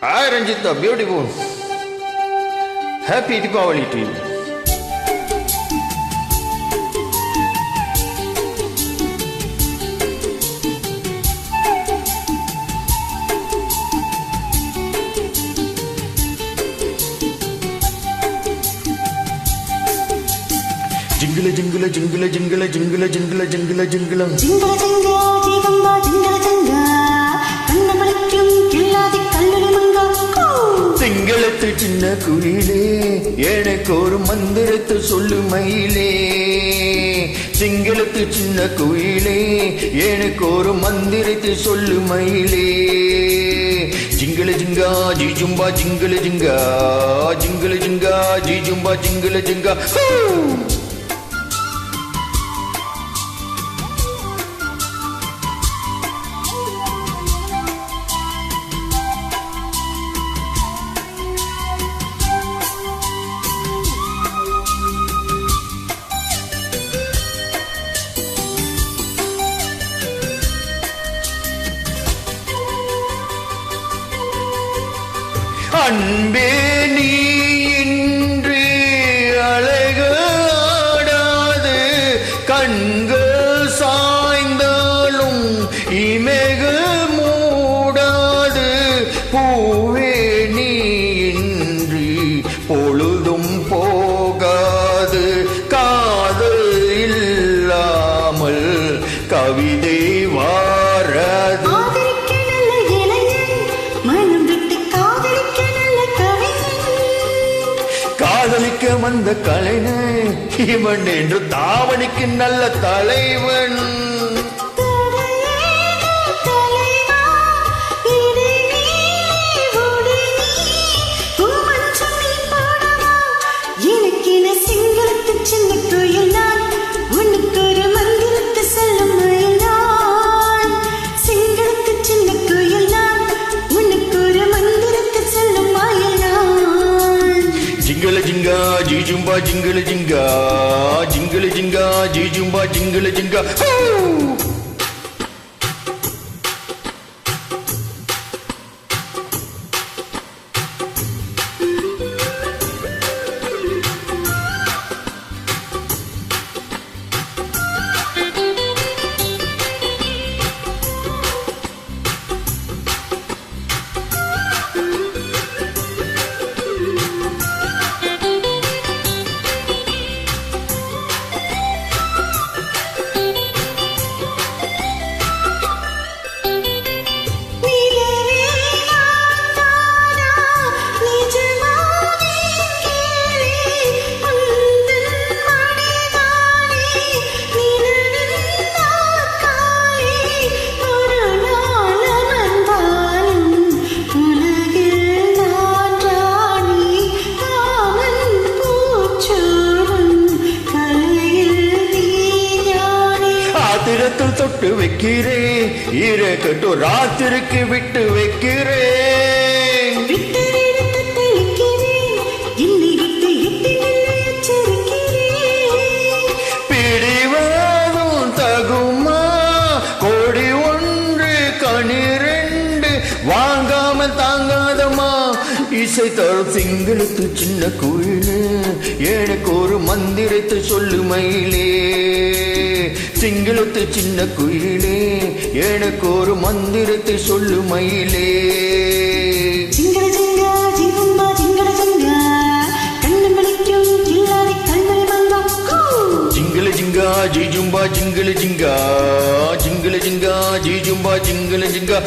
Hi Ranjita, beautiful. Happy Deepavali to you. Jingle jingle jingle jingle jingle jingle jingle jingle jingle ஜீவம்பா jingle கண்ணமளிக்கும் கில்லாதி கல்லடி மங்கா சிங்களத்து சின்ன குயிலே எனக்கு ஒரு மந்திரத்தை சொல்லு மயிலே சிங்களத்து சின்ன குயிலே எனக்கு ஒரு மந்திரத்தை சொல்லு மயிலே ஜிங்கல ஜிங்கா ஜிஜும்பா ஜிங்கல ஜிங்கா ஜிங்கல ஜிங்கா ஜிஜும்பா ஜிங்கல ஜிங்கா அன்பே நீ இன்று அழகாடாது கண்கள் சாய்ந்தாலும் இமைகள் மூடாது பூவே நீ இன்று பொழுதும் போகாது காதல் இல்லாமல் கவிதை வாராது காதலிக்க வந்த கலைஞன் இவன் என்று தாவணிக்கு நல்ல தலைவன் சின்ன கோயில் நான் உனக்கு ஒரு மந்திரத்தை சொல்லும் மயில்தான் சிங்களத்து சின்ன கோயில் நான் உனக்கு ஒரு மந்திரத்தை சொல்லும் மயில்தான் ஜிங்கல ஜிங்கா ஜிஜும்பா ஜிங்கல ஜிங்கா ஜிங்கல ஜிங்கா ஜிஜும்பா ஜிங்கல ஜிங்கா தொட்டு வைக்கிறேன் இறக்கட்டு ராத்திரிக்கு விட்டு வைக்கிறேன் பிடிவாதும் தகுமா கோடி ஒன்று கனிரெண்டு வாங்காம தாங்காதமா இசை தரும் சிங்களத்து சின்ன குயிலு எனக்கு ஒரு மந்திரத்தை சொல்லு மயிலே சிங்களத்து சின்ன குயிலே எனக்கு ஒரு மந்திரத்தை சொல்லு மயிலே ஜிங்கல ஜிங்கா ஜீவம்பா ஜிங்கல ஜிங்கா கண்ணமளிக்கும் கில்லாதி கல்லடி மங்கா ஜிங்கல ஜிங்கா ஜிஜும்பா ஜிங்கல ஜிங்கா ஜிங்கல ஜிங்கா ஜிஜும்பா ஜிங்கல ஜிங்கா